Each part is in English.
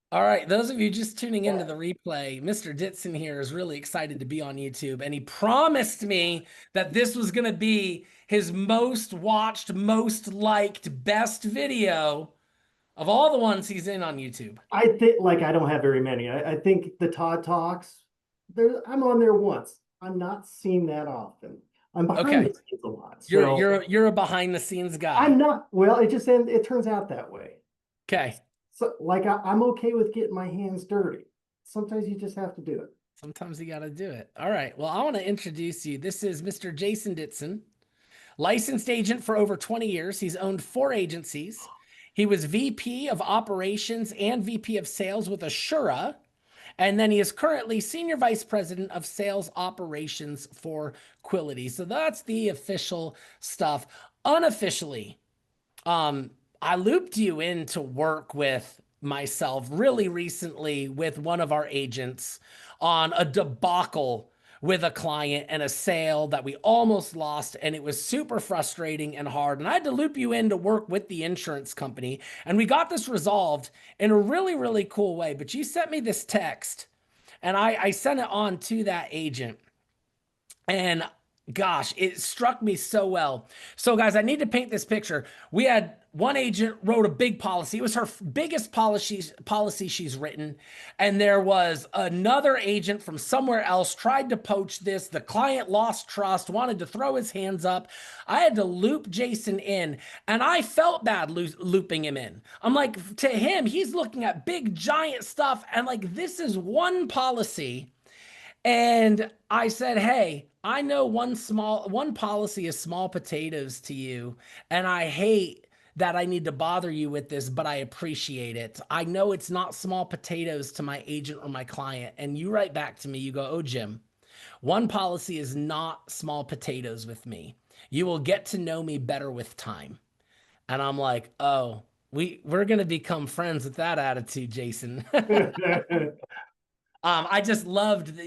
All right, those of you just tuning into the replay, Mr. Ditson here is really excited to be on YouTube, and he promised me that this was going to be his most watched, most liked, best video of all the ones he's in on YouTube. I think like I don't have very many. I think the Todd Talks, I'm on there once. I'm not seen that often. I'm behind Okay, the scenes a lot. you're So you're you're a behind the scenes I'm guy. not, well, it just it turns out that way. Okay, So like I'm okay with getting my hands dirty. Sometimes you just have to do it. sometimes you got to do it. All right, well, I want to introduce you. This is Mr. Jason Ditson. Licensed agent for over 20 years. He's owned 4 agencies. He was VP of operations and VP of sales with Assura. And then he is currently senior vice president of sales operations for Quility. So that's the official stuff. Unofficially, um, I looped you in to work with myself really recently with one of our agents on a debacle with a client and a sale that we almost lost, and it was super frustrating and hard. And I had to loop you in to work with the insurance company, and we got this resolved in a really, really cool way. But you sent me this text, and I sent it on to that agent. And gosh, it struck me so well. So, guys, I need to paint this picture. We had one agent wrote a big policy. It was her biggest policy she's written. And there was another agent from somewhere else tried to poach this. The client lost trust, wanted to throw his hands up. I had to loop Jason in, and I felt bad looping him in. I'm like, to him, he's looking at big, giant stuff. And like, this is one policy, and I said, "Hey, I know one policy is small potatoes to you, and I hate that I need to bother you with this, but I appreciate it. I know it's not small potatoes to my agent or my client." And you write back to me, you go, "Oh, Jim, one policy is not small potatoes with me. You will get to know me better with time." And I'm like, "Oh, we're going to become friends with that attitude, Jason." I just loved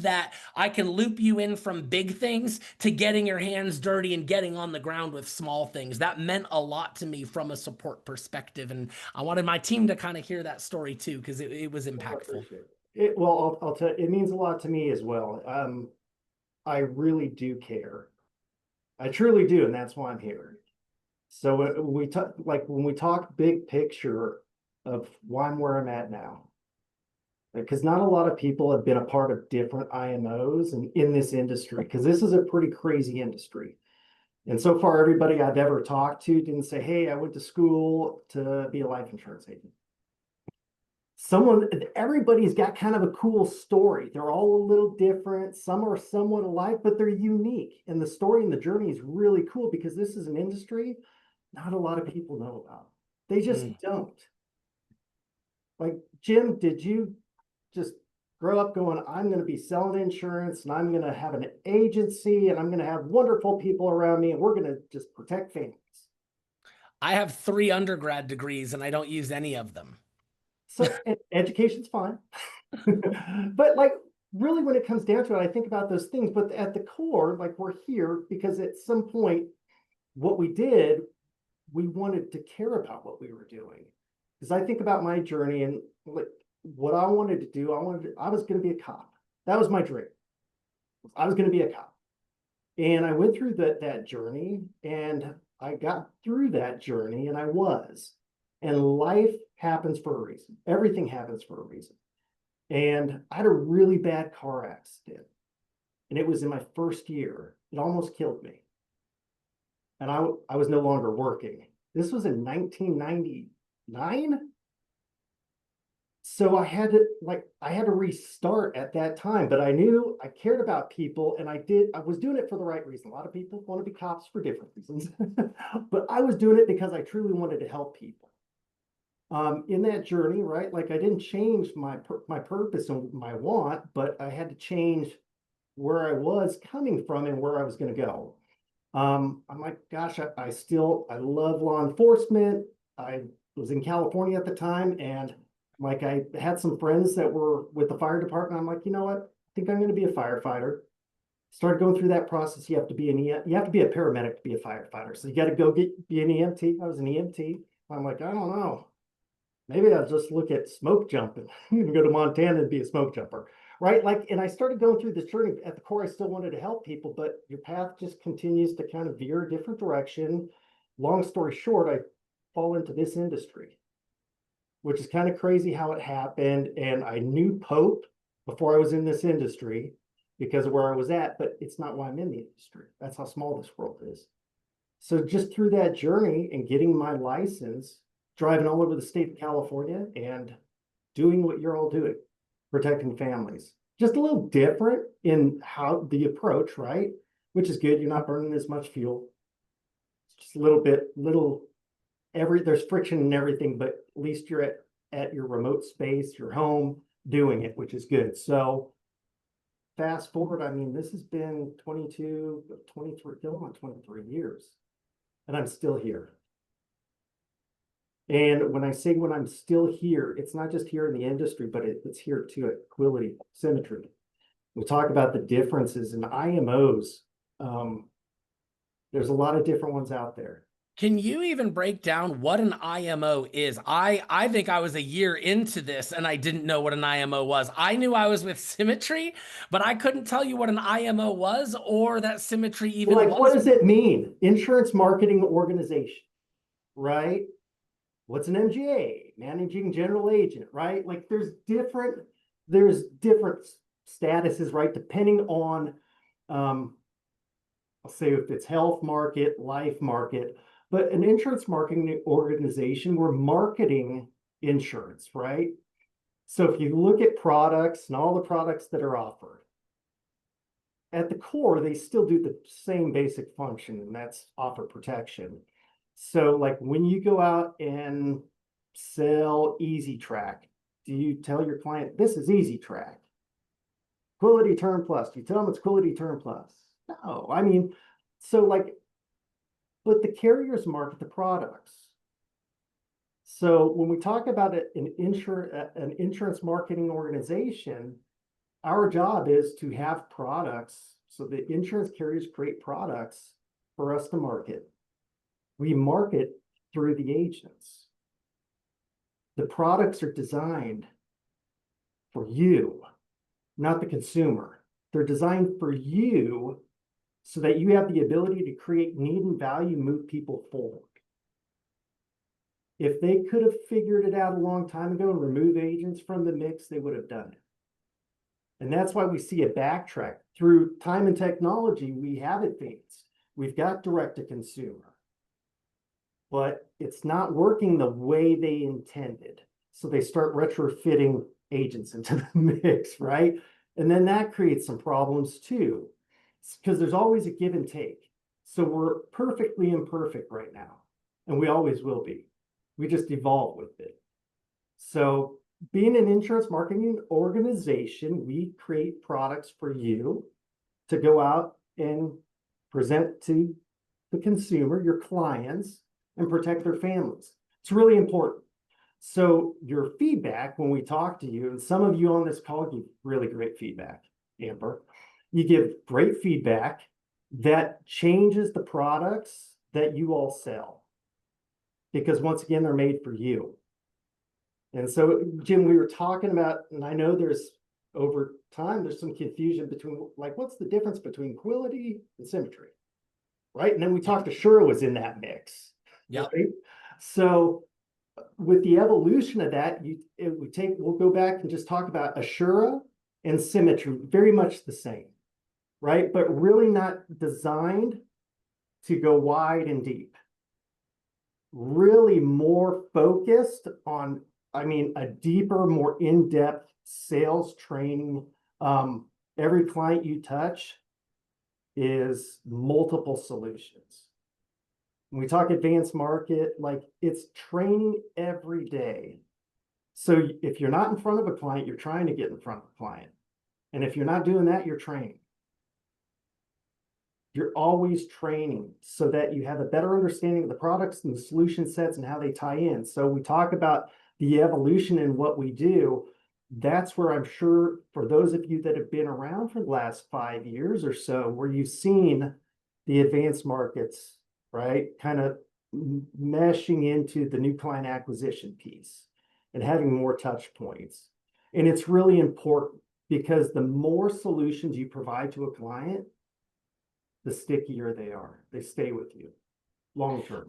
that I can loop you in from big things to getting your hands dirty and getting on the ground with small things. That meant a lot to me from a support perspective. And I wanted my team to kind of hear that story too, because it was Well, I impactful. appreciate it. Well, I'll tell you, it means a lot to me as well. I really do care. I truly do, and that's why I'm here. So we talk like when we talk big picture of why I'm where I'm at now, because not a lot of people have been a part of different IMOs and in this industry, because this is a pretty crazy industry. And so far, everybody I've ever talked to didn't say, "Hey, I went to school to be a life insurance agent." Everybody's got kind of a cool story. They're all a little different. Some are somewhat alike, but they're unique. And the story and the journey is really cool because this is an industry not a lot of people know about. They just Mm. don't. Like, Jim, did you just grow up going, I'm going to be selling insurance and I'm going to have an agency and I'm going to have wonderful people around me and we're going to just protect families? I have 3 undergrad degrees and I don't use any of them. So education's fine. But like really when it comes down to it, I think about those things, but at the core, like we're here because at some point what we did, we wanted to care about what we were doing. Because I think about my journey and like what I wanted to do, I was going to be a cop. That was my dream. I was going to be a cop. And I went through that journey and I got through that journey and I was. And life happens for a reason. Everything happens for a reason. And I had a really bad car accident. And it was in my first year. It almost killed me. And I was no longer working. This was in 1999. So I had to restart at that time, but I knew I cared about people and I was doing it for the right reason. A lot of people want to be cops for different reasons, but I was doing it because I truly wanted to help people. In that journey, right? Like I didn't change my purpose and my want, but I had to change where I was coming from and where I was going to go. I'm like, gosh, I love law enforcement. I was in California at the time, and like I had some friends that were with the fire department. I'm like, you know what? I think I'm going to be a firefighter. Started going through that process. You have to be a paramedic to be a firefighter. So you got to be an EMT. I was an EMT. I'm like, I don't know. maybe I'll just look at smoke jumping. Go to Montana and be a smoke jumper, right? Like, and I started going through this journey. At the core, I still wanted to help people, but your path just continues to kind of veer a different direction. Long story short, I fall into this industry, which is kind of crazy how it happened. And I knew Pope before I was in this industry because of where I was at, but it's not why I'm in the industry. That's how small this world is. So just through that journey and getting my license, driving all over the state of California and doing what you're all doing, protecting families. Just a little different in how the approach, right? Which is good. You're not burning as much fuel. It's just a little bit, there's friction and everything, but at least you're at your remote space, your home, doing it, which is good. So fast forward, I mean, this has been 22, 23, going on 23 years, and I'm still here. And when I say when I'm still here, it's not just here in the industry, but it's here too at Quality Symmetry. We talk about the differences in IMOs. There's a lot of different ones out there. Can you even break down what an IMO is? I think I was a year into this and I didn't know what an IMO was. I knew I was with Symmetry, but I couldn't tell you what an IMO was or that Symmetry even Like, was. what does it mean? Insurance marketing organization, right? What's an MGA? Managing general agent, right? Like there's different statuses, right? Depending on, I'll say if it's health market, life market, but an insurance marketing organization, we're marketing insurance, right? So if you look at products and all the products that are offered, at the core, they still do the same basic function, and that's offer protection. So like when you go out and sell Easy Track, do you tell your client, this is Easy Track? Quality Term Plus, do you tell them it's Quality Term Plus? No, I mean, so like, but the carriers market the products. So when we talk about an insurance marketing organization, our job is to have products. So the insurance carriers create products for us to market. We market through the agents. The products are designed for you, not the consumer. They're designed for you so that you have the ability to create need and value, move people forward. If they could have figured it out a long time ago and remove agents from the mix, they would have done it. And that's why we see a backtrack. Through time and technology, we have advanced. We've got direct to consumer, but it's not working the way they intended. So they start retrofitting agents into the mix, right? And then that creates some problems too, because there's always a give and take. So we're perfectly imperfect right now, and we always will be. We just evolve with it. So being an insurance marketing organization, we create products for you to go out and present to the consumer, your clients, and protect their families. It's really important. So your feedback when we talk to you, and some of you on this call give really great feedback, Amber. You give great feedback that changes the products that you all sell. Because once again, they're made for you. And so, Jim, we were talking about, and I know there's over time, there's some confusion between like, what's the difference between Quality and Symmetry, right? And then we talked, Assura was in that mix. Yeah. Right? So with the evolution of that, we'll go back and just talk about Assura and Symmetry, very much the same, right? But really not designed to go wide and deep. Really more focused on, I mean, a deeper, more in-depth sales training. Every client you touch is multiple solutions. When we talk advanced market, like it's training every day. So if you're not in front of a client, you're trying to get in front of a client. And if you're not doing that, you're training. You're always training so that you have a better understanding of the products and the solution sets and how they tie in. So we talk about the evolution in what we do. That's where I'm sure for those of you that have been around for the last 5 years or so, where you've seen the advanced markets, right, kind of meshing into the new client acquisition piece. and having more touch points. And it's really important because the more solutions you provide to a client, the stickier they are. They stay with you long term.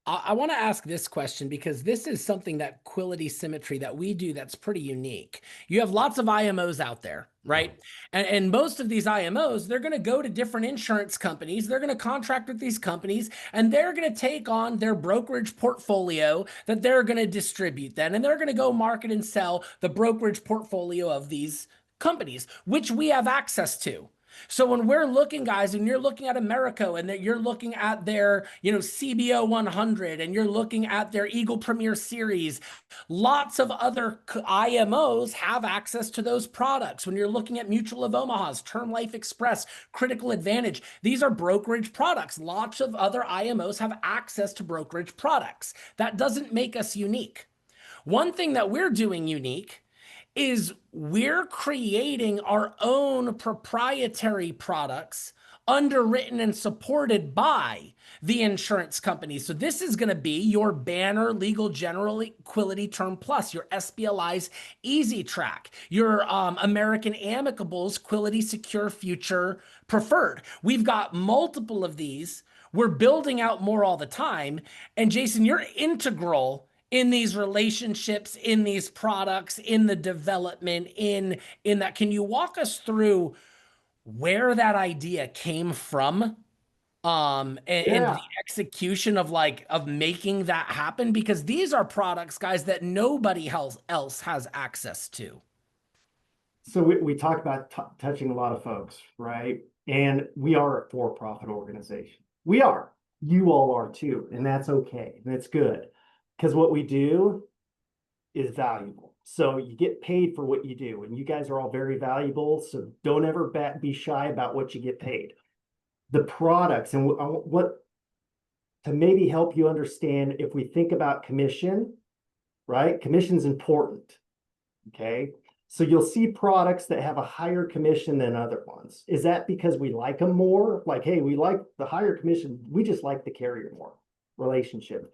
I want to ask this question because this is something that Quility Symmetry that we do that's pretty unique. You have lots of IMOs out there, right? And most of these IMOs, they're going to go to different insurance companies. They're going to contract with these companies and they're going to take on their brokerage portfolio that they're going to distribute then. And they're going to go market and sell the brokerage portfolio of these companies, which we have access to. So when we're looking, guys, and you're looking at Americo and that you're looking at their, CBO 100 and you're looking at their Eagle Premier Series, lots of other IMOs have access to those products. When you're looking at Mutual of Omaha's, Term Life Express, Critical Advantage, these are brokerage products. Lots of other IMOs have access to brokerage products. That doesn't make us unique. One thing that we're doing unique is we're creating our own proprietary products underwritten and supported by the insurance companies. So this is going to be your Banner Legal General Quility Term Plus, your SBLI's Easy Track, your American Amicable's Quility Secure Future Preferred. We've got multiple of these. We're building out more all the time. And Jason, you're integral in these relationships, in these products, in the development, in that. Can you walk us through where that idea came from? And the execution of making that happen, because these are products, guys, that nobody else has access to. So we talk about touching a lot of folks, right? And we are a for-profit organization. We are. You all are too, and that's okay, and it's good. Because what we do is valuable. So you get paid for what you do, and you guys are all very valuable. So don't ever be shy about what you get paid. The products and what to maybe help you understand, if we think about commission, right? Commission's important. Okay. So you'll see products that have a higher commission than other ones. Is that because we like them more? Like, hey, we like the higher commission. We just like the carrier more relationship.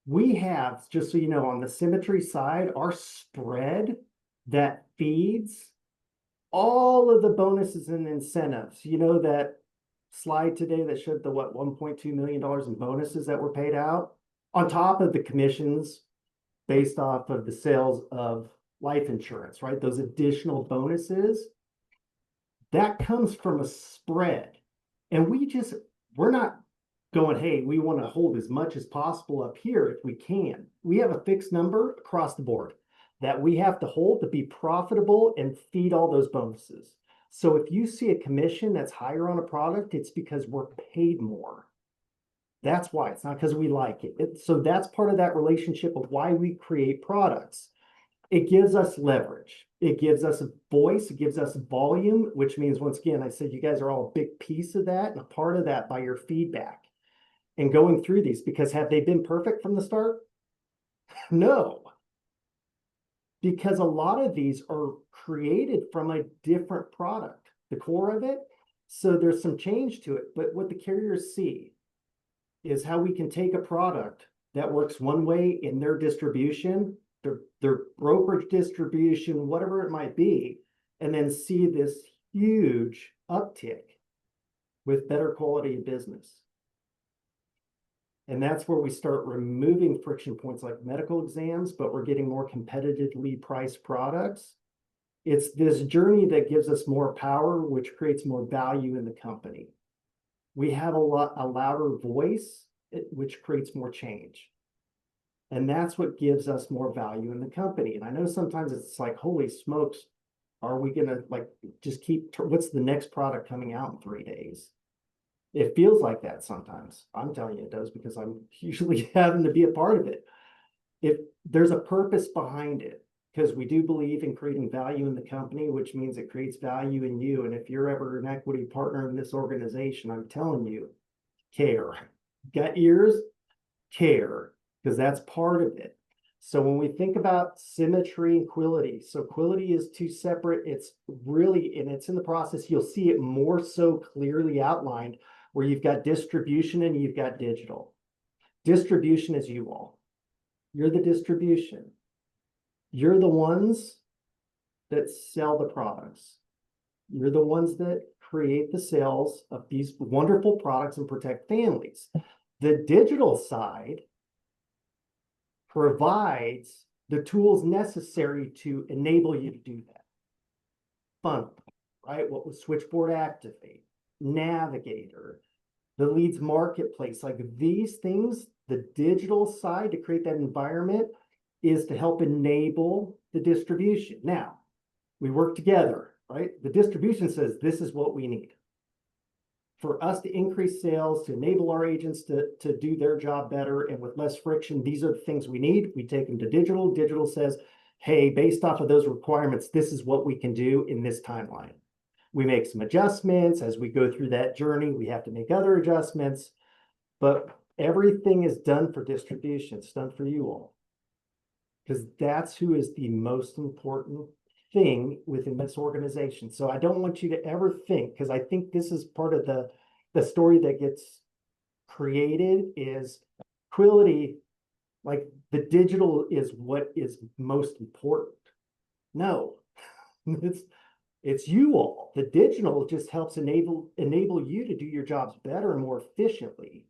We have, just so you know, on the Symmetry side, our spread that feeds all of the bonuses and incentives. You know that slide today that showed the $1.2 million in bonuses that were paid out on top of the commissions based off of the sales of life insurance, right? Those additional bonuses, that comes from a spread. And we're not going, hey, we want to hold as much as possible up here if we can. We have a fixed number across the board that we have to hold to be profitable and feed all those bonuses. So if you see a commission that's higher on a product, it's because we're paid more. That's why. It's not because we like it. So that's part of that relationship of why we create products. It gives us leverage. It gives us a voice. It gives us volume, which means, once again, I said you guys are all a big piece of that and a part of that by your feedback and going through these. Because have they been perfect from the start? No. Because a lot of these are created from a different product, the core of it. So there's some change to it. But what the carriers see is how we can take a product that works one way in their distribution, their brokerage distribution, whatever it might be, and then see this huge uptick with better quality of business. And that's where we start removing friction points like medical exams, but we're getting more competitively priced products. It's this journey that gives us more power, which creates more value in the company. We have a louder voice, which creates more change. And that's what gives us more value in the company. And I know sometimes it's like, holy smokes, are we going to just keep, what's the next product coming out in 3 days? It feels like that sometimes. I'm telling you it does, because I'm usually having to be a part of it. If there's a purpose behind it, because we do believe in creating value in the company, which means it creates value in you. And if you're ever an equity partner in this organization, I'm telling you, care. Got ears? Care. Because that's part of it. So when we think about Symmetry and Quility, so Quility is two separate, it's really, and it's in the process, you'll see it more so clearly outlined, where you've got distribution and you've got digital. Distribution is you all. You're the distribution. You're the ones that sell the products. You're the ones that create the sales of these wonderful products and protect families. The digital side provides the tools necessary to enable you to do that. Funnel, right? What was Switchboard Activate, Navigator, the Leads Marketplace, like these things, the digital side to create that environment is to help enable the distribution. Now, we work together, right? The distribution says this is what we need. For us to increase sales, to enable our agents to do their job better and with less friction, these are the things we need. We take them to digital. Digital says, hey, based off of those requirements, this is what we can do in this timeline. We make some adjustments. As we go through that journey, we have to make other adjustments, but everything is done for distribution. It's done for you all. Because that's who is the most important thing within this organization. So I don't want you to ever think, because I think this is part of the story that gets created is Quility, like the digital is what is most important. No, it's you all. The digital just helps enable you to do your jobs better and more efficiently.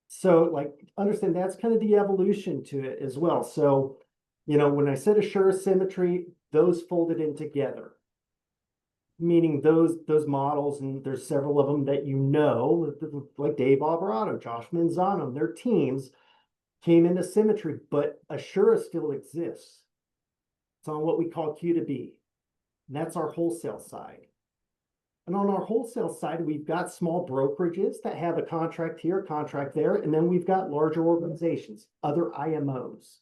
So like understand that's kind of the evolution to it as well. So when I said Assure Symmetry, those folded in together, meaning those models, and there's several of them that like Dave Alvarado, Josh Manzano, their teams came into Symmetry, but Assure still exists. It's on what we call Q2B. And that's our wholesale side. And on our wholesale side, we've got small brokerages that have a contract here, contract there, and then we've got larger organizations, other IMOs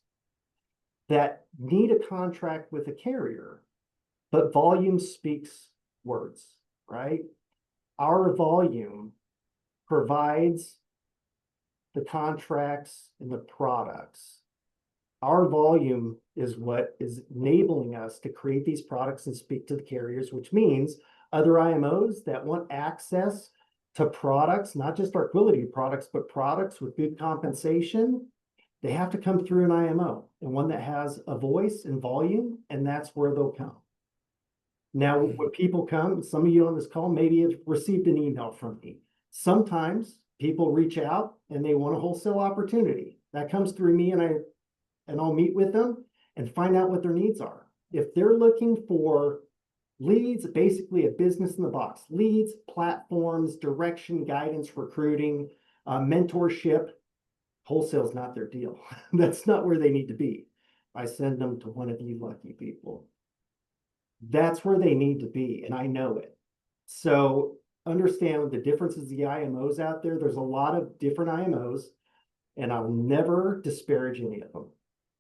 that need a contract with a carrier, but volume speaks words, right? Our volume provides the contracts and the products. Our volume is what is enabling us to create these products and speak to the carriers, which means other IMOs that want access to products, not just our Quility products, but products with good compensation, they have to come through an IMO and one that has a voice and volume, and that's where they'll come. Now, when people come, some of you on this call maybe have received an email from me. Sometimes people reach out and they want a wholesale opportunity. That comes through me, and I'll meet with them and find out what their needs are. If they're looking for leads, basically a business in the box, leads, platforms, direction, guidance, recruiting, mentorship, wholesale is not their deal. That's not where they need to be. I send them to one of you lucky people. That's where they need to be, and I know it. So understand the differences of the IMOs out there. There's a lot of different IMOs, and I'll never disparage any of them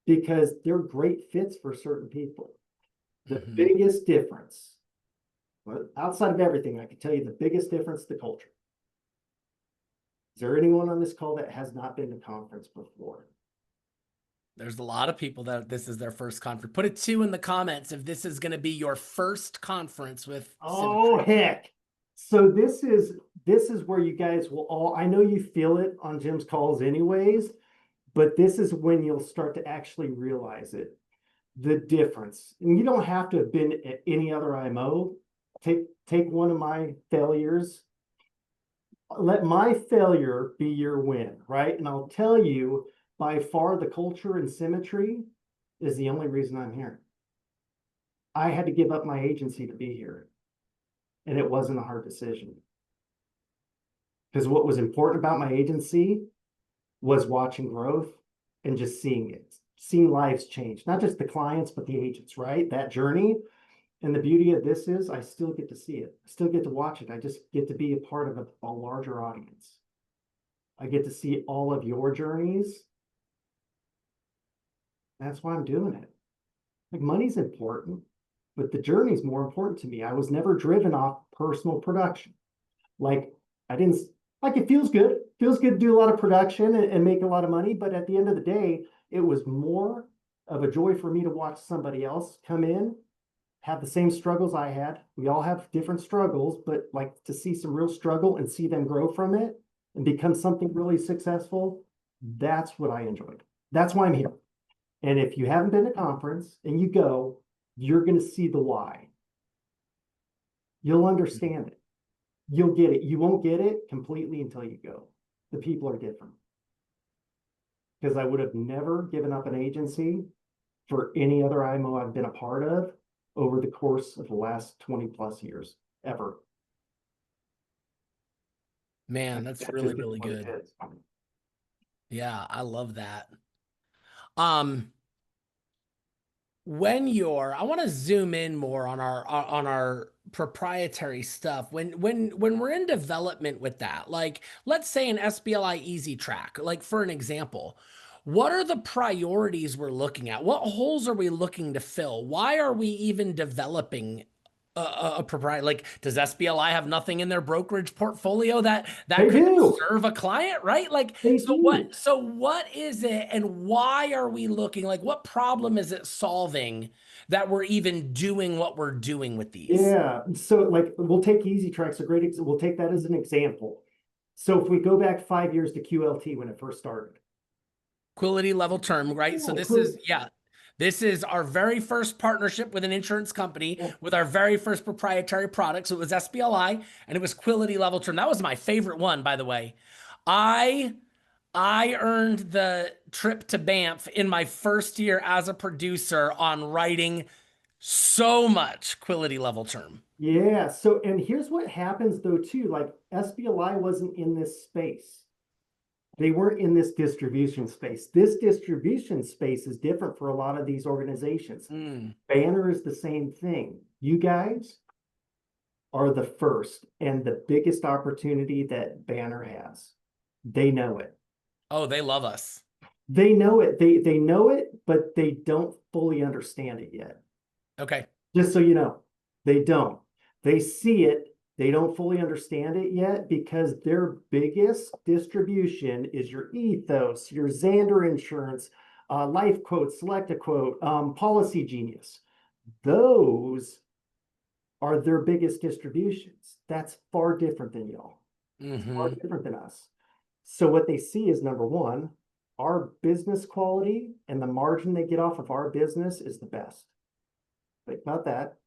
because they're great fits for certain people. The biggest difference, well, outside of everything, I can tell you the biggest difference is the culture. Is there anyone on this call that has not been to conference before? There's a lot of people that this is their first conference. Put a 2 in the comments if this is going to be your first conference with Oh, Symmetry. heck. So this is where you guys will all, I know you feel it on Jim's calls anyways, but this is when you'll start to actually realize it. The difference. And you don't have to have been at any other IMO. Take one of my failures. Let my failure be your win, right? And I'll tell you, by far, the culture and Symmetry is the only reason I'm here. I had to give up my agency to be here, and it wasn't a hard decision. Because what was important about my agency was watching growth and just seeing it, seeing lives change, not just the clients, but the agents, right? That journey. And the beauty of this is I still get to see it. I still get to watch it. I just get to be a part of a larger audience. I get to see all of your journeys. That's why I'm doing it. Like money's important, but the journey's more important to me. I was never driven off personal production. Like it feels good. It feels good to do a lot of production and make a lot of money. But at the end of the day, it was more of a joy for me to watch somebody else come in, have the same struggles I had. We all have different struggles, but like to see some real struggle and see them grow from it and become something really successful. That's what I enjoyed. That's why I'm here. And if you haven't been to conference and you go, you're going to see the why. You'll understand it. You'll get it. You won't get it completely until you go. The people are different. Because I would have never given up an agency for any other IMO I've been a part of over the course of the last 20 plus years, ever. Man, that's That really, just is really what it good. is. Yeah, I love that. Um, when you're, I want to zoom in more on our proprietary stuff. When we're in development with that, like let's say an SBLI Easy Track, like for an example, what are the priorities we're looking at? What holes are we looking to fill? Why are we even developing a proprietary? Like, does SBLI have nothing in their brokerage portfolio that They could do. serve a client, right? Like, They so what? do. So what is it, and why are we looking? Like, what problem is it solving that we're even doing what we're doing with these? Yeah. So like we'll take Easy Tracks, a great we'll take that as an example. So if we go back 5 years to QLT when it first started. Quality level term, right? So Yeah, this is, yeah, this is our very first partnership with an insurance company yeah. with our very first proprietary product. So it was SBLI and it was quality level term. That was my favorite one, by the way. I I earned the trip to Banff in my first year as a producer on writing so much quality level term. Yeah. So, and here's what happens though, too. Like SBLI wasn't in this space. They weren't in this distribution space. This distribution space is different for a lot of these organizations. Mm. Banner is the same thing. You guys are the first and the biggest opportunity that Banner has. They know it. Oh, they love us. They know it. They know it, but they don't fully understand it yet. Okay. Just so you know, they don't. They see it, they don't fully understand it yet because their biggest distribution is your Ethos, your Xander Insurance, Life Quote, Select a Quote, Policy Genius. Those are their biggest distributions. That's far different than y'all. It's far Mm-hmm. different than us. So what they see is number one, our business quality and the margin they get off of our business is the best. Think about that.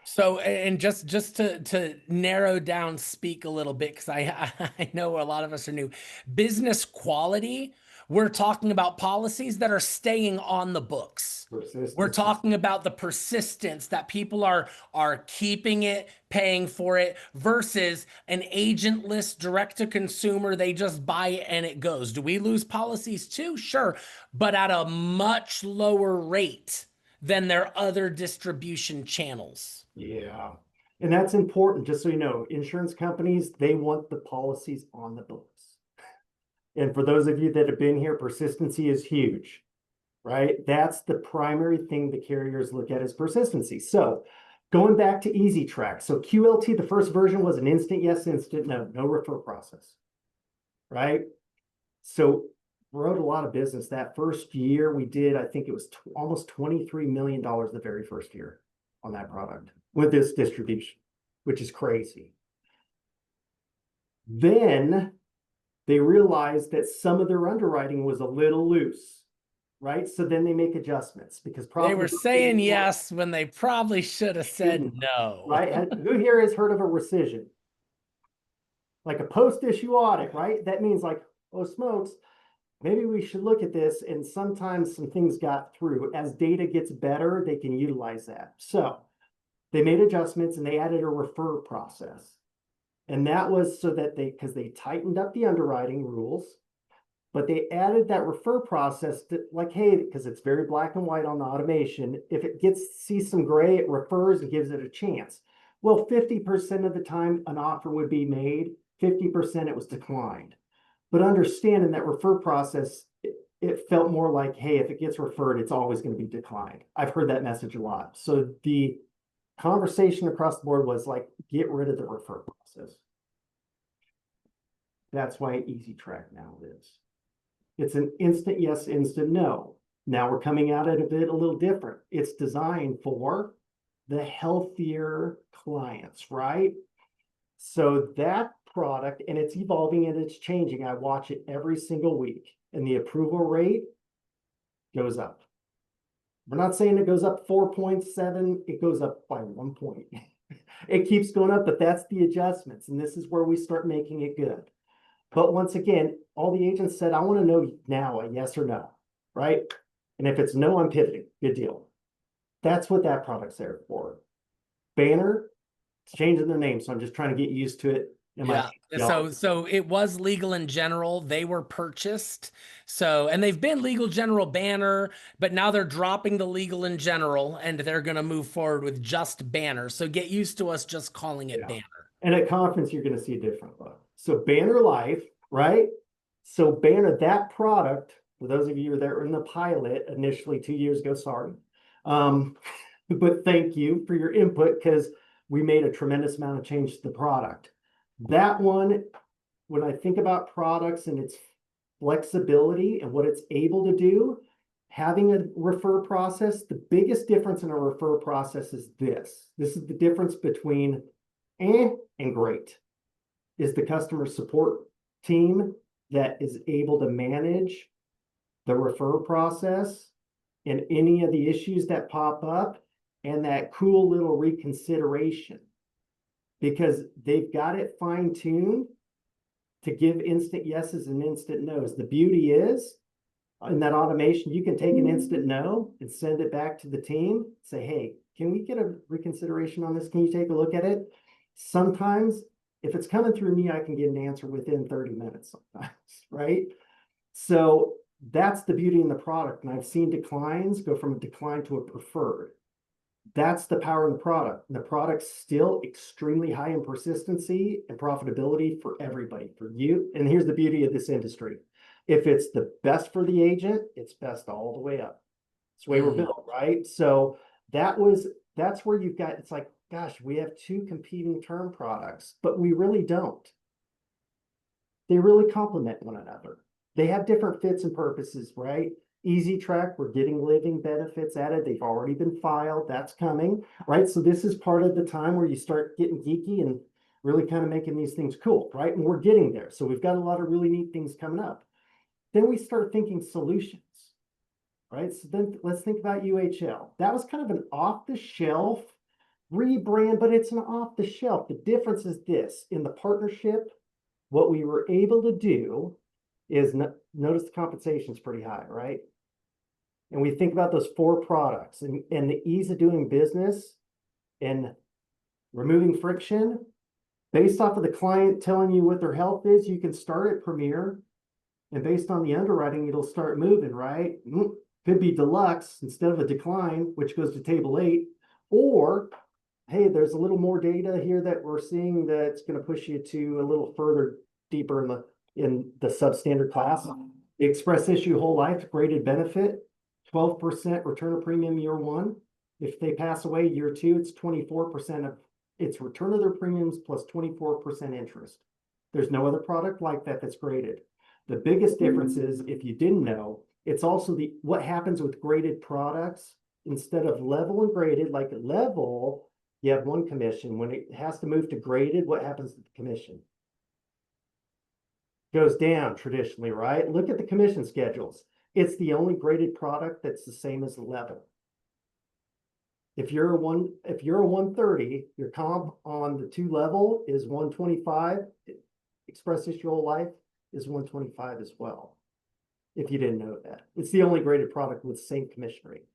So, and just to narrow down speak a little bit, because I know a lot of us are new. Business quality, we're talking about policies that are staying on the books. We're Persistence. talking about the persistence that people are keeping it, paying for it, versus an agentless direct to consumer. They just buy it and it goes. Do we lose policies too? Sure, but at a much lower rate than their other distribution channels. Yeah. And that's important, just so you know, insurance companies, they want the policies on the books. And for those of you that have been here, persistency is huge, right? That's the primary thing the carriers look at is persistency. So going back to Easy Track. So QLT, the first version was an instant yes, instant no, no refer process, right? So wrote a lot of business. That first year we did, I think it was almost $23 million the very first year on that product with this distribution, which is crazy. Then they realized that some of their underwriting was a little loose, right? So then they make adjustments because They were profitability saying yes when they probably should have said shouldn't, no. right? Who here has heard of a rescission? Like a post-issue audit, right? That means like, oh smokes, maybe we should look at this. And sometimes some things got through. As data gets better, they can utilize that. So they made adjustments and they added a refer process. And that was so that because they tightened up the underwriting rules, but they added that refer process to like, hey, because it's very black and white on the automation. If it sees some gray, it refers and gives it a chance. Well, 50% of the time an offer would be made, 50% it was declined. But understanding that refer process, it felt more like, hey, if it gets referred, it's always going to be declined. I've heard that message a lot. So the conversation across the board was like, get rid of the refer process. That's why Easy Track now is. It's an instant yes, instant no. Now we're coming at it a little different. It's designed for the healthier clients, right? So that product, and it's evolving and it's changing. I watch it every single week. And the approval rate goes up. We're not saying it goes up 4.7, it goes up by 1 point. It keeps going up, but that's the adjustments. And this is where we start making it good. But once again, all the agents said, I want to know now a yes or no, right? And if it's no, I'm pivoting. Good deal. That's what that product's there for. Banner, it's changing their name, so I'm just trying to get used to it. Yeah. So it was Legal in General. They were purchased. So, and they've been Legal General Banner, but now they're dropping the Legal in General and they're going to move forward with just Banner. So get used to us just calling it Banner. And at conference, you're going to see a different look. So Banner Life, right? So Banner, that product, for those of you that were in the pilot initially 2 years ago, sorry. But thank you for your input because we made a tremendous amount of change to the product. That one, when I think about products and its flexibility and what it's able to do, having a refer process, the biggest difference in a refer process is this. This is the difference between and great. Is the customer support team that is able to manage the refer process and any of the issues that pop up and that cool little reconsideration, because they've got it fine-tuned to give instant yeses and instant nos. The beauty is in that automation, you can take an instant no and send it back to the team, say, hey, can we get a reconsideration on this? Can you take a look at it? Sometimes if it's coming through me, I can get an answer within 30 minutes sometimes, right? So that's the beauty in the product. And I've seen declines go from a decline to a preferred. That's the power of the product. And the product's still extremely high in persistency and profitability for everybody, for you. And here's the beauty of this industry. If it's the best for the agent, it's best all the way up. It's the way we're built, right? So that's where you've got, it's like, gosh, we have two competing term products, but we really don't. They really complement one another. They have different fits and purposes, right? Easy Track, we're getting living benefits added. They've already been filed. That's coming, right? So this is part of the time where you start getting geeky and really kind of making these things cool, right? And we're getting there. So we've got a lot of really neat things coming up. Then we start thinking solutions, right? So then let's think about UHL. That was kind of an off-the-shelf rebrand, but it's an off-the-shelf. The difference is this: in the partnership, what we were able to do is notice the compensation is pretty high, right? And we think about those 4 products and the ease of doing business and removing friction based off of the client telling you what their health is. You can start at Premier, and based on the underwriting, it'll start moving, right? Could be deluxe instead of a decline, which goes to table 8, or hey, there's a little more data here that we're seeing that's going to push you to a little further deeper in the substandard class. The Express Issue Whole Life graded benefit, 12% return of premium year 1. If they pass away year 2, it's 24% of its return of their premiums plus 24% interest. There's no other product like that that's graded. The biggest difference is, if you didn't know, it's also what happens with graded products. Instead of level and graded, like level, you have 1 commission. When it has to move to graded, what happens to the commission? Goes down traditionally, right? Look at the commission schedules. It's the only graded product that's the same as level. If you're a 130, your comp on the 2 level is 125. Express Issue Whole Life is 125 as well. If you didn't know that, it's the only graded product with the same commission rate.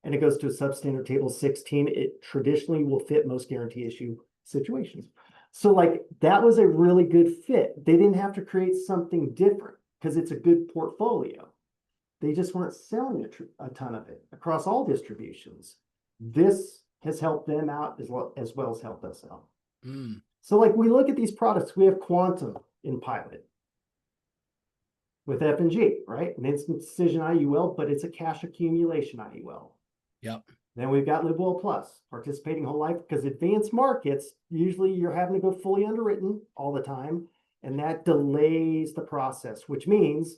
And it goes to a substandard table 16. It traditionally will fit most guarantee issue situations. So like that was a really good fit. They didn't have to create something different because it's a good portfolio. They just weren't selling a ton of it across all distributions. This has helped them out as well as helped us out. So like we look at these products, we have Quantum in pilot with F&G, right? An instant decision IUL, but it's a cash accumulation IUL. Yep. Then we've got LiveWell Plus, participating whole life, because advanced markets, usually you're having to go fully underwritten all the time, and that delays the process, which means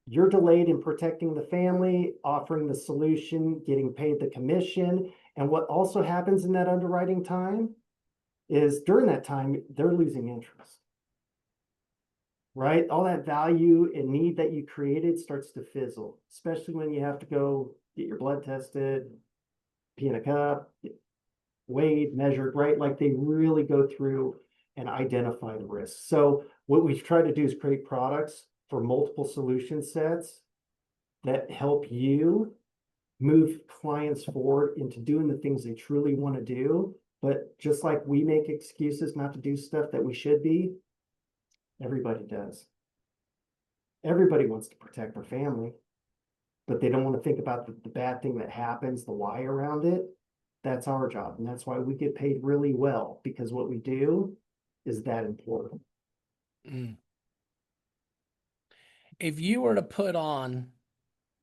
you're delayed in protecting the family, offering the solution, getting paid the commission. And what also happens in that underwriting time is during that time, they're losing interest. right? All that value and need that you created starts to fizzle, especially when you have to go get your blood tested, pee in a cup, weighed, measured, right? Like they really go through and identify the risks. So what we've tried to do is create products for multiple solution sets that help you move clients forward into doing the things they truly want to do. But just like we make excuses not to do stuff that we should be, everybody does. Everybody wants to protect their family, but they don't want to think about the bad thing that happens, the why around it. That's our job. And that's why we get paid really well, because what we do is that important. Mm. If you were to put on,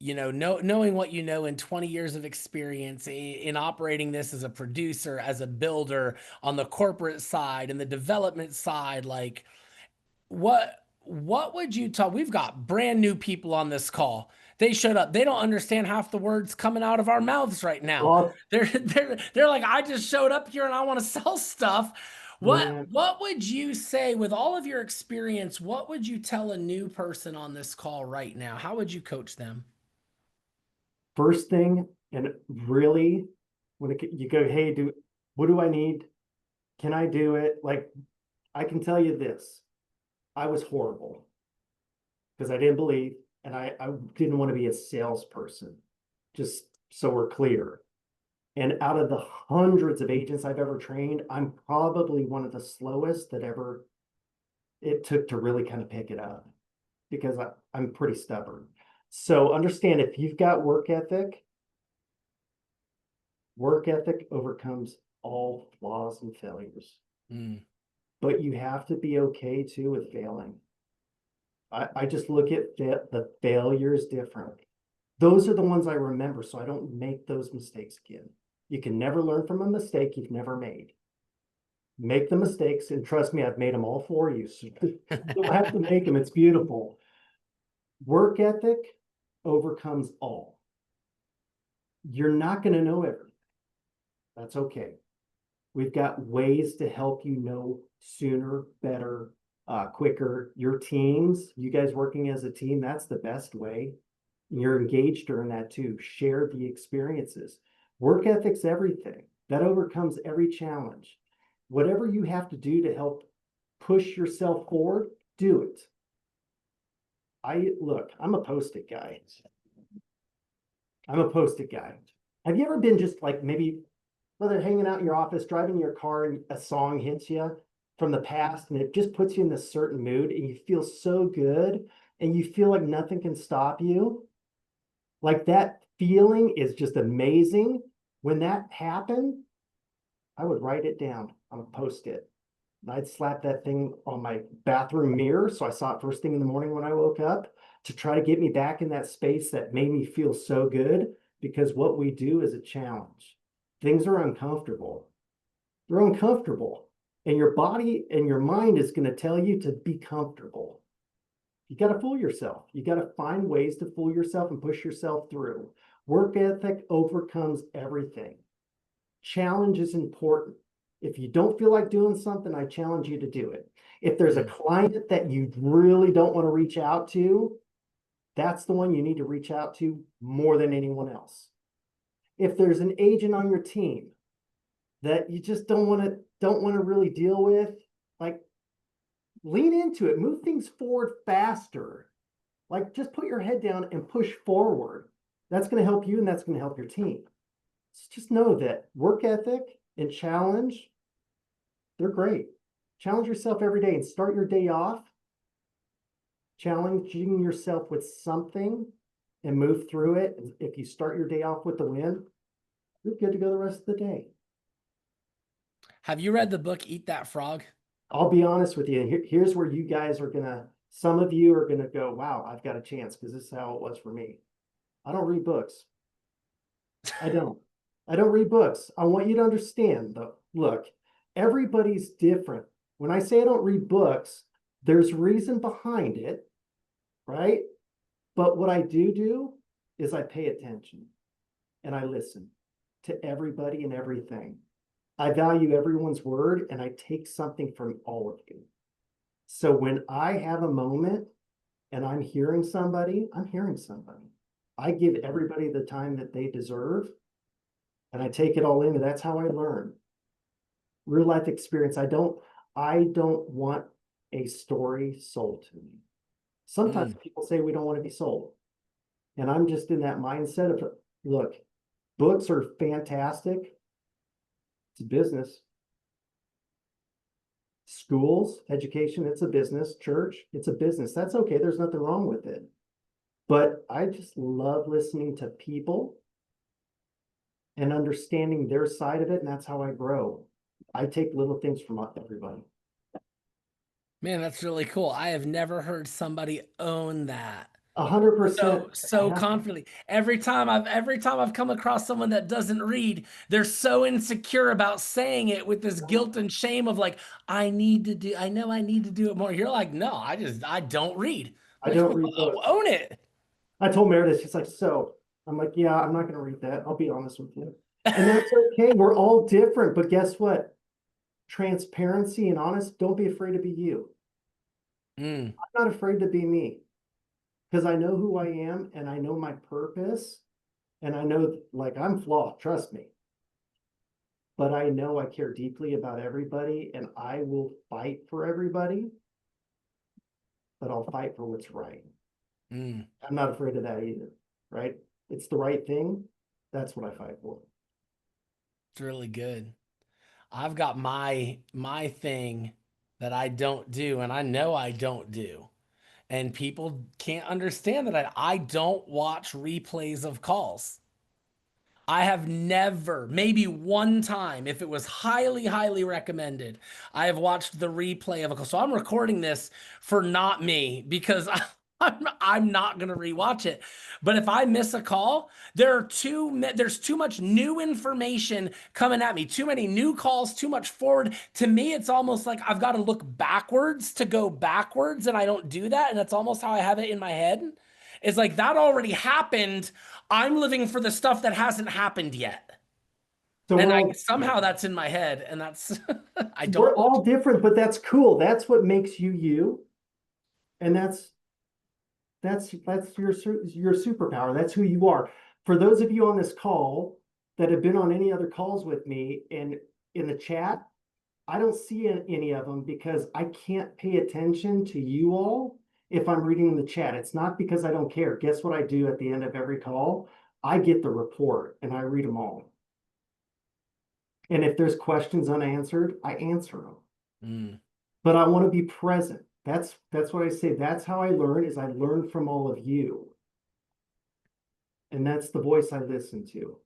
knowing what you know in 20 years of experience in operating this as a producer, as a builder, on the corporate side and the development side, like what would you tell? We've got brand new people on this call. They showed up. They don't understand half the words coming out of our mouths right now. Well, They're like, I just showed up here and I want to sell stuff. What man, what would you say with all of your experience? What would you tell a new person on this call right now? How would you coach them? first thing, and really, you go, hey, what do I need? Can I do it? Like, I can tell you this. I was horrible because I didn't believe, and I didn't want to be a salesperson, just so we're clear. And out of the hundreds of agents I've ever trained, I'm probably one of the slowest that ever it took to really kind of pick it up, because I'm pretty stubborn. So understand, if you've got work ethic overcomes all flaws and failures. Mm, But you have to be okay too with failing. I just look at the failures differently. Those are the ones I remember, so I don't make those mistakes again. You can never learn from a mistake you've never made. Make the mistakes, and trust me, I've made them all for you. So you don't have to make them. It's beautiful. Work ethic overcomes all. You're not going to know everything. That's okay. We've got ways to help you know sooner, better, quicker. Your teams, you guys working as a team, that's the best way. You're engaged during that too. Share the experiences. Work ethic's everything. That overcomes every challenge. Whatever you have to do to help push yourself forward, do it. I'm a post-it guy. I'm a post-it guy. Have you ever been just like, maybe whether hanging out in your office, driving your car, and a song hits you from the past and it just puts you in this certain mood and you feel so good and you feel like nothing can stop you? Like, that feeling is just amazing. When that happened, I would write it down on a post-it. And I'd slap that thing on my bathroom mirror so I saw it first thing in the morning when I woke up, to try to get me back in that space that made me feel so good. Because what we do is a challenge. Things are uncomfortable. They're uncomfortable. And your body and your mind is going to tell you to be comfortable. You got to fool yourself. You got to find ways to fool yourself and push yourself through. Work ethic overcomes everything. Challenge is important. If you don't feel like doing something, I challenge you to do it. If there's a client that you really don't want to reach out to, that's the one you need to reach out to more than anyone else. If there's an agent on your team that you just don't want to really deal with, like, lean into it, move things forward faster. Like, just put your head down and push forward. That's going to help you and that's going to help your team. So just know that work ethic and challenge, they're great. Challenge yourself every day and start your day off challenging yourself with something and move through it. If you start your day off with the win, you're good to go the rest of the day. Have you read the book Eat That Frog? I'll be honest with you. Here's where you guys are some of you are gonna go, wow, I've got a chance, because this is how it was for me. I don't read books. I don't. I don't read books. I want you to understand, though. Look, everybody's different. When I say I don't read books, there's reason behind it, right? But what I do is I pay attention and I listen to everybody and everything. I value everyone's word and I take something from all of you. So when I have a moment and I'm hearing somebody, I'm hearing somebody. I give everybody the time that they deserve and I take it all in, and that's how I learn. Real life experience. I don't want a story sold to me. Sometimes Mm. people say we don't want to be sold. And I'm just in that mindset of, look, books are fantastic. It's a business. Schools, education, it's a business. Church, it's a business. That's okay. There's nothing wrong with it. But I just love listening to people and understanding their side of it. And that's how I grow. I take little things from everybody. Man, that's really cool. I have never heard somebody own that 100%. so confidently. Every time I've come across someone that doesn't read, they're so insecure about saying it with this guilt and shame of like, I know I need to do it more. You're like, no, I don't read. I Like, don't read books. own it. I told Meredith, she's like, so I'm like, yeah, I'm not going to read that. I'll be honest with you. And that's okay. We're all different. But guess what? Transparency and honest, don't be afraid to be you. Mm, I'm not afraid to be me because I know who I am and I know my purpose. And I know, like, I'm flawed, trust me. But I know I care deeply about everybody and I will fight for everybody, but I'll fight for what's right. mm. I'm not afraid of that either, right? It's the right thing. That's what I fight for. It's really good. I've got my thing that I don't do, and I know I don't do. And people can't understand that I don't watch replays of calls. I have never, maybe one time, if it was highly, highly recommended, I have watched the replay of a call. So I'm recording this for not me because I'm not going to rewatch it. But if I miss a call, there's too much new information coming at me, too many new calls, too much forward. To me, it's almost like I've got to look backwards to go backwards, and I don't do that. And that's almost how I have it in my head. It's like that already happened. I'm living for the stuff that hasn't happened yet. So And we're I all, yeah, somehow that's in my head, and that's I we're don't watch. all different, but that's cool. That's what makes you you. And that's your superpower. That's who you are. For those of you on this call that have been on any other calls with me and in the chat, I don't see any of them because I can't pay attention to you all if I'm reading the chat. It's not because I don't care. Guess what I do at the end of every call? I get the report and I read them all. And if there's questions unanswered, I answer them. Mm. But I want to be present. That's what I say. That's how I learn is I learn from all of you. And that's the voice I listen to.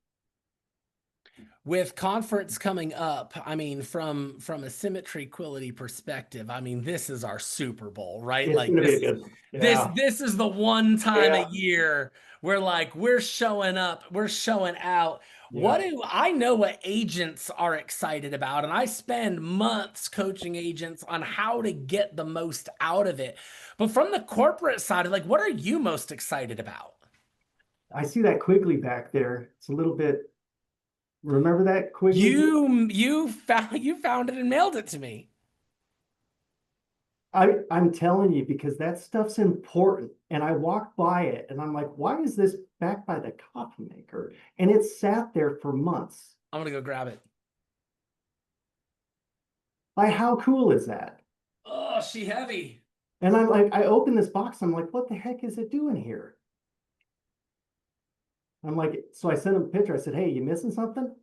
With conference coming up, I mean, from a symmetry quality perspective, I mean, this is our Super Bowl, right? It's Like gonna be a good one. Yeah. this is the one time a Yeah. year where like we're showing up, we're showing out. Yeah. What do I know what agents are excited about? And I spend months coaching agents on how to get the most out of it. But from the corporate side, like, what are you most excited about? I see that Quigley back there. It's a little bit, remember that Quigley? You found it and mailed it to me. I'm telling you, because that stuff's important. And I walked by it and I'm like, why is this back by the coffee maker? And it sat there for months. I'm gonna go grab it. Like, how cool is that? Oh, she heavy. And I'm like, I open this box, I'm like, what the heck is it doing here? I'm like, so I sent him a picture. I said, hey, you missing something?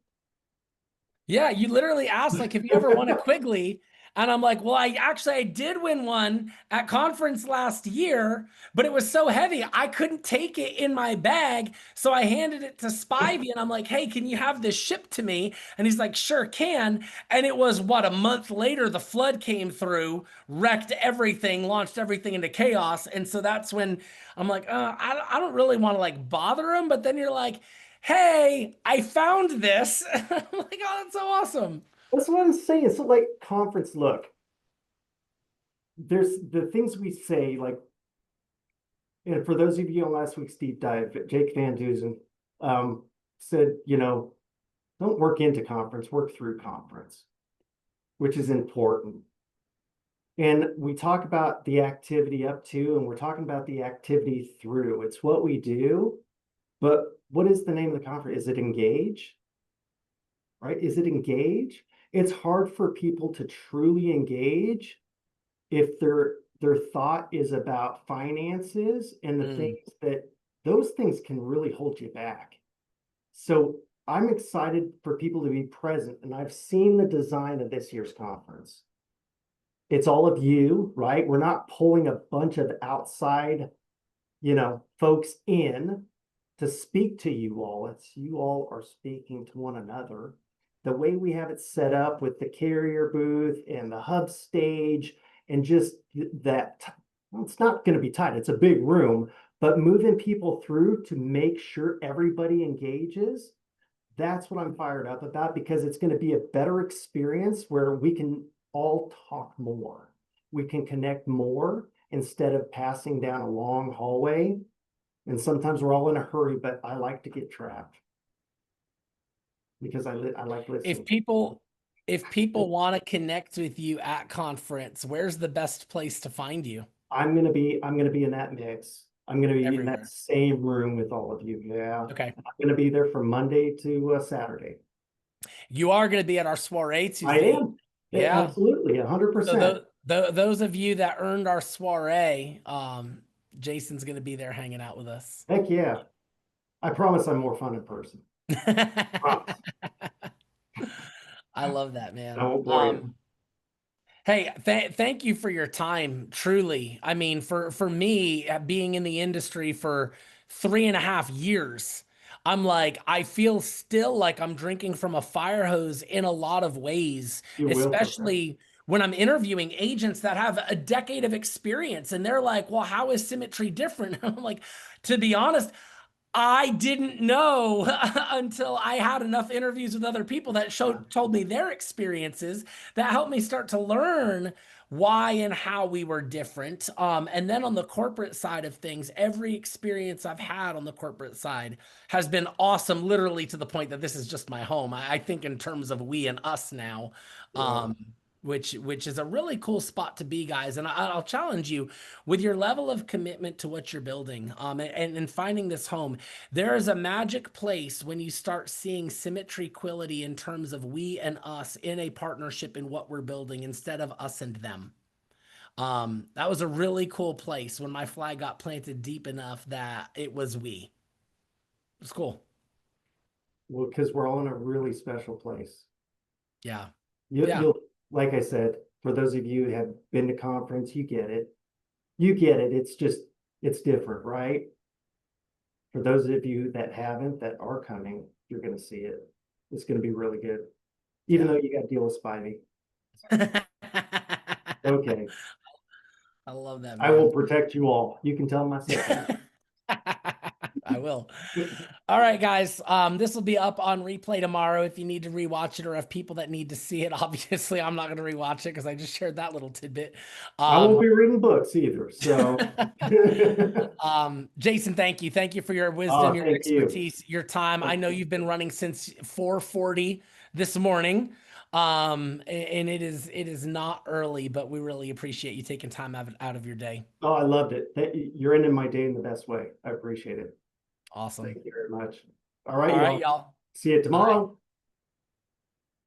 Yeah, you literally asked like if you ever won a Quigley, and I'm like, well, I did win one at conference last year, but it was so heavy I couldn't take it in my bag, so I handed it to Spivey, and I'm like, hey, can you have this shipped to me? And he's like, sure can. And it was what, a month later, the flood came through, wrecked everything, launched everything into chaos, and so that's when I'm like, I don't really want to like bother him, but then you're like, hey, I found this. I'm like, oh, that's so awesome. That's what I'm saying. So like conference, look, there's the things we say, like, and for those of you on last week's deep dive, Jake Van Duzen said, don't work into conference, work through conference, which is important. And we talk about the activity up to, and we're talking about the activity through. It's what we do, but what is the name of the conference? Is it engage? Right? Is it engage? It's hard for people to truly engage if their thought is about finances and the Mm. things that those things can really hold you back. So I'm excited for people to be present, and I've seen the design of this year's conference. It's all of you, right? We're not pulling a bunch of outside, folks in to speak to you all. It's you all are speaking to one another. The way we have it set up with the carrier booth and the hub stage and just that, well, it's not going to be tight. It's a big room, but moving people through to make sure everybody engages, that's what I'm fired up about because it's going to be a better experience where we can all talk more. We can connect more instead of passing down a long hallway. And sometimes we're all in a hurry, but I like to get trapped because I like If listening. people if people want to connect with you at conference, where's the best place to find you? I'm gonna be in that mix. I'm gonna be in that Everywhere. same room with all of you. Yeah. Okay. I'm gonna be there from Monday to Saturday. You are going to be at our soiree I Tuesday. am. Yeah. Absolutely, So 100%. those of you that earned our soiree, Jason's going to be there hanging out with us. Heck yeah. I promise I'm more fun in person. Promise. I love that, I man. won't bore you. Hey, thank you for your time. Truly, I mean, for me, being in the industry for 3.5 years, I'm like, I feel still like I'm drinking from a fire hose in a lot of ways, You will someday. especially when I'm interviewing agents that have a decade of experience, and they're like, "Well, how is symmetry different?" I'm like, to be honest, I didn't know until I had enough interviews with other people that Yeah. told me their experiences that helped me start to learn why and how we were different. And then on the corporate side of things, every experience I've had on the corporate side has been awesome, literally to the point that this is just my home. I think in terms of we and us now. Yeah. Um, which is a really cool spot to be, guys. And I'll challenge you with your level of commitment to what you're building, and finding this home. There is a magic place when you start seeing symmetry quality in terms of we and us in a partnership in what we're building instead of us and them. That was a really cool place when my flag got planted deep enough that it was we. It's cool. Well, because we're all in a really special place. Yeah. Yeah. You'll, like I said, for those of you who have been to conference, you get it. You get it. It's just, it's different, right? For those of you that haven't, that are coming, you're going to see it. It's going to be really good, even Yeah. though you got to deal with Spivey. I Okay. love that, I will man. protect you all. You can tell them I said I will. that. All right, guys. This will be up on replay tomorrow if you need to rewatch it or have people that need to see it. Obviously, I'm not going to rewatch it because I just shared that little tidbit. I won't Um, be reading books either. So, Jason, thank you. Thank you for your wisdom, your thank you. expertise, your time. I know you've been running since 4:40 this morning. And it is not early, but we really appreciate you taking time out of your day. Oh, I loved it. You're ending my day in the best way. I appreciate it. Awesome. Thank you very much. All right, All right, y'all. y'all. See you Bye. tomorrow.